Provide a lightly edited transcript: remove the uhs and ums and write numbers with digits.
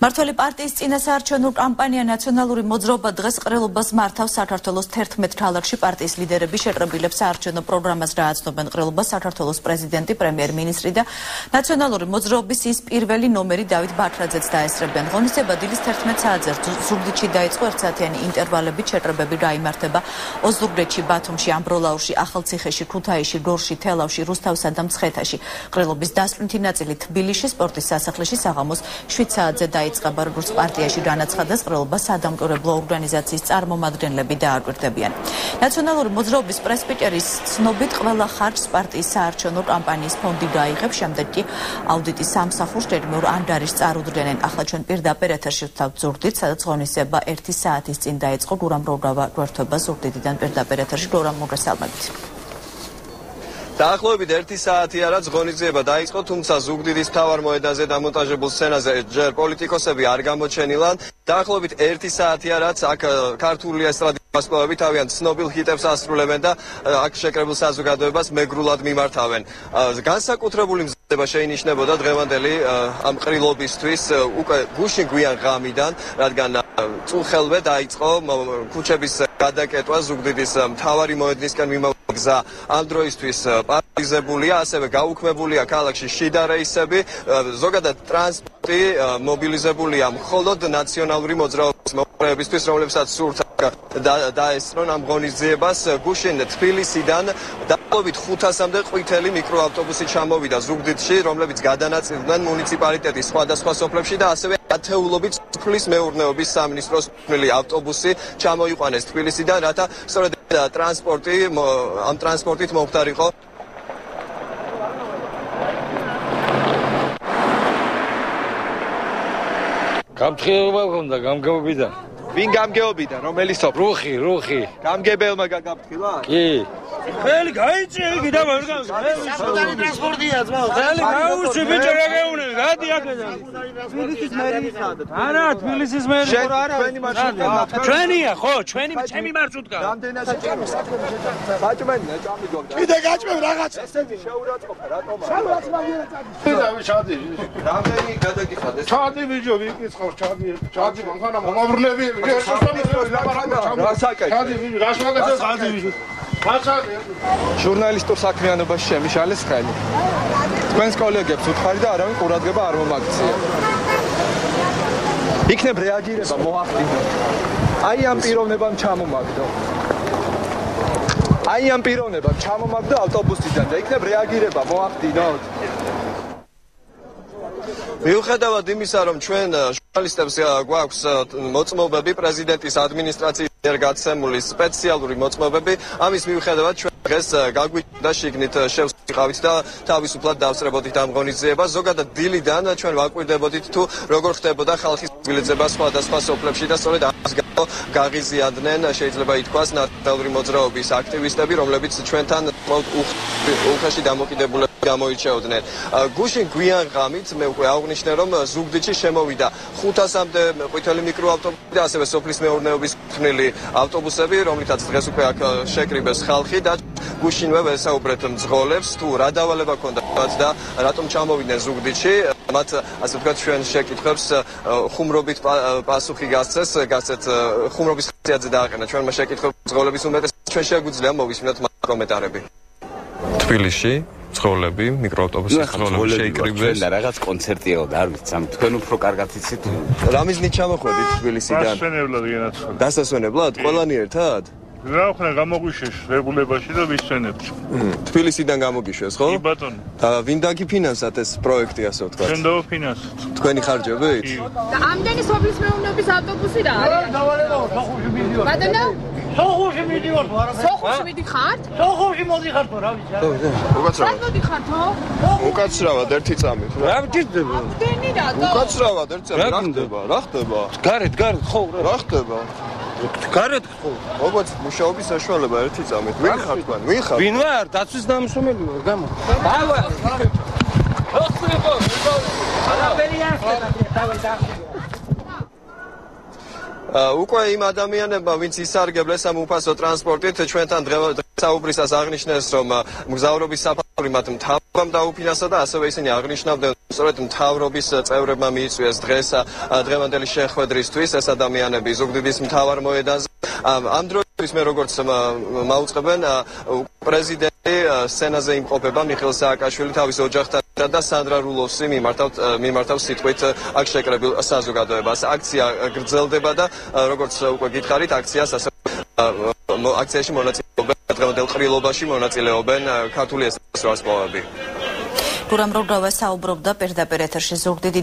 მართველი პარტიის წინასაარჩევნო კამპანია ნაციონალური მოძრაობა დღეს ყრილობას მართავს საქართველოს 11 ქალაქში პარტიის ლიდერები შეყრებილებს საარჩევნო პროგრამას დააცნობენ ყრილობას საქართველოს პრეზიდენტი, პრემიერ-მინისტრი და ნაციონალური მოძრაობის ის პირველი ნომერი დავით ბათრაძეც დაესწრებიან. ღონისძიება დილის 11 საათზე ზუგდიდში დაიწყო ერთსაათიანი ინტერვალებით შეყრებები გაიმართება ოზურგეთში, ბათუმში, ამბროლაურში, ახალციხეში, ქუთაისში, გორში, თელავში, რუსთავსა და მცხეთაში. ყრილობის დასკვნითი ნაწილი თბილისში სპორტის სასახლეში საღამოს 7 საათზე დაიწყება, როგორც პარტიაში განაცხადეს ყრილობას სადამკვირვებლო ორგანიზაციის წარმომადგენლები დააკვირდებიან. ნაციონალური მოძრაობის პრესპიჭერის ცნობით ყველა ხარჯს პარტიის საარჩევნო კამპანიის ფონდი გაიღებს, შემდეგ კი აუდიტის სამსახურს ჯერმეურ ანგარიშს წარუდგენენ. ახლა ჩვენ პირდაპირ ეთერში ვთავთ ზუგდიდს, სადაც ღონისძიება 1 საათის წინ დაიწყო. გურამ როგავა გვერდება ზუგდიდიდან პირდაპირ ეთერში. გურამ, მოგესალმებით. დაახლოებით 1 საათი რაც ღონისძიება დაიწყო, თუმცა ზუგდიდის მთავარ მოედანზე დამონტაჟებულ სცენაზე ჯერ პოლიტიკოსები არ გამოჩენილან. დაახლოებით 1 საათი რაც აქ ქართული ესტრადის მასწავლებლები თავიანთ ცნობილ ჰიტებს ასრულებენ და აქ შეკრებილ საზოგადოებას მეგრულად მიმართავენ. განსაკუთრებული მზადება შეინიშნებოდა დღევანდელი ამ ყრილობისთვის უკვე გუშინ გვიან ღამიდან, რადგან წუხელვე დაიწყო ქუჩების გადაკეტვა ზუგდიდის მთავარი მოედნისკენ მიმავალ გზა ამ დროისთვის პარალიზებულია, ასევე გაუქმებულია ქალაქში შიდა რეისები, ზოგადად ტრანსპორტი მობილიზებულია მხოლოდ ნაციონალური მოძრაობის მომხრეებისთვის, რომლებსაც სურთ დაესწრონ ამ ღონისძიებას. გუშინ თბილისიდან დაახლოებით 500-მდე ყვითელი მიკროავტობუსი ჩამოვიდა ზუგდიდში, რომლებიც გადანაწილდნენ მუნიციპალიტეტის სხვადასხვა სოფლებში და ასევე ათეულობით სოფლის მეურნეობის სამინისტროს მილი ავტობუსი ჩამოიყვანეს თბილისიდან, რათა სწორედ ამ ტრანსპორტით მომხდარიყო გამთხილება ჰქონდა გამგეობიდან. ვინ გამგეობიდან? რომელი სოფლი? რუხი. გამგებელმა გაგაფრთხილა? კი. ხელი გაიწე იგი და მარგავს. სოციალური ტრანსპორტია ძმა. ხელი გაუჩი ბიჭო რა გეუნე? გადი აქედან. თბილისის მერიისადად. არა, თბილისის მერი ხო არა? ჩვენი მარშრუტკა. ჩვენია ხო? ჩემი მარშრუტკა. რამდენად გაჭმენია წამიგონდა. კიდე გაჭმევ რაღაცა. ესეთი შეურაცხყოფა რატომა? ჩადი. რამდენი გადაგიხადეს? ჩადი ბიჭო, ვიკითხავ, ჩადი მანქანა მომავრნები. ჩადი ბიჭო, გასვაგებს ჩადი ბიჭო. ჟურნალისტურ საქმიანობაში შემიშალეს ხელი. თქვენს კოლეგებს უთხარი და არავინ ყურადღება არ მომაქცია. იქნებ რეაგირება მოახდინო. აი ამ პიროვნებამ ჩამომაგდო ავტობუსიდან და იქნებ რეაგირება მოახდინოთ. მიუხედავად იმისა, რომ ჩვენ ჟურნალისტებს გვაქვს მოწმობები პრეზიდენტის ადმინისტრაციის მიერ გაცემული სპეციალური მოწმობები, ამის მიუხედავად ჩვენ დღეს გაგვიჭირდა შიგნით შევსიყავით და თავისუფლად დავსწრებოდით ამ ღონისძიებას. ზოგადად დილიდან ჩვენ ვაკვირდებოდით თუ როგორ ხდებოდა ხალხის მობილიზება სხვადასხვა სოფლებში და სწორედ ამის გამო გაღიზიანდნენ, შეიძლება ითქვას, ნაციონალური მოძრაობის აქტივისტები, რომლებიც ჩვენთან უხეში დამოკიდებულები გამოირჩეოდნენ. გუშინ გვიან ღამით მე უკვე აღნიშნე, რომ ზუგდიდში შემოვიდა 500-მდე ყვითელი მიკროავტობუსი და ასევე სოფლის მეურნეობის ხმნილი ავტობუსები, რომლითაც დღეს უკვე აქ შეკრიბეს ხალხი და გუშინვე ვესაუბრეთ მძღოლებს თუ რა დავალება ჰქონდა და რატომ ჩამოვიდნენ ზუგდიდში. მათ ასე ვთქვათ ჩვენ შეკითხვებს ხუმრობით პასუხი გასცეთ ხუმრობის ხასიათზე დააყენა ჩვენმა შეკითხვებს მძღოლების უმეტესად. ჩვენ შეგვიძლია მოვისმინოთ მათ კომენტარები. თბილისში მძღოლები მიკროავტობუსის მძღოლები შეიკრიბეს და რაღაც კონცერტიო და არ ვიცი, თქვენ უფრო კარგად იცით. რა მიზნით ჩამოხვედით თბილისიდან? დასვენებლად განაცხადა. დასასვენებლად? ყველანი ერთად? რა ხნა გამოგვიშვეს რეგულებაში და ვისვენებთ. თბილისიდან გამოგიშვეს, ხო? კი ბატონო. და ვინ დაგიფინანსათ ეს პროექტი, ასე ვთქვათ? ჩვენ დავაფინანსოთ. თქვენი ხარჯებით? და ამდენი სოფლის მეურნეობის ავტობუსი რა არის? დავალებაო, სოხუმში მიდივარ. ბატონო? სოხუმში მიდივარ, არა. სოხუმში მიდიხართ? სოხუმში მოდიხარ ხო, რა ვიცი. უკაცრავად. მოდიხართო? უკაცრავად ერთი წამით. რა გჭირდება? ამდენი რატო? უკაცრავად ერთი წამით. რა ხდება? გარეთ ხო რა ხდება? გარეთ ხო? როგორც მუშაობის საშუალება ერთი წამით. ვინ ხარ თქვენ? ვინ ვარ? დაცვის დამსვენელი ვარ, გამო. ავა. უკვე იმ ადამიანებმა, ვინც ისარგებლეს ამ უფასო ტრანსპორტით, ჩვენთან დღესაუბრისას აღნიშნეს, რომ მგზავრობის საფასური მათ მთავრობამ დაუფინანსა და ასევე ისინი აღნიშნავდნენ სწორედ მთავრობის წევრებმა მიიწვიეს დღეს დღევანდელი შეხვედრისთვის ეს ადამიანები ზუგდიდის მთავარ მოედანზე. ამ დროისთვის მე როგორც მაუწყებენ პრეზიდენტი სცენაზე იმყოფება მიხეილ სააკაშვილი თავის ოჯახთან და სანდრა რულოვსი მიმართავს სიტყვით აქ შეკრებილ საზოგადოებას. აქცია გრძელდება და როგორც უკვე გითხარით აქციაში მონაწილეობენ დღევანდელ ყრილობაში მონაწილეობენ ქართული ესტრადის ვარსკვლავები. გურამ როგრავა საუბრობდა პირდაპირ ეთერში ზუგდიდი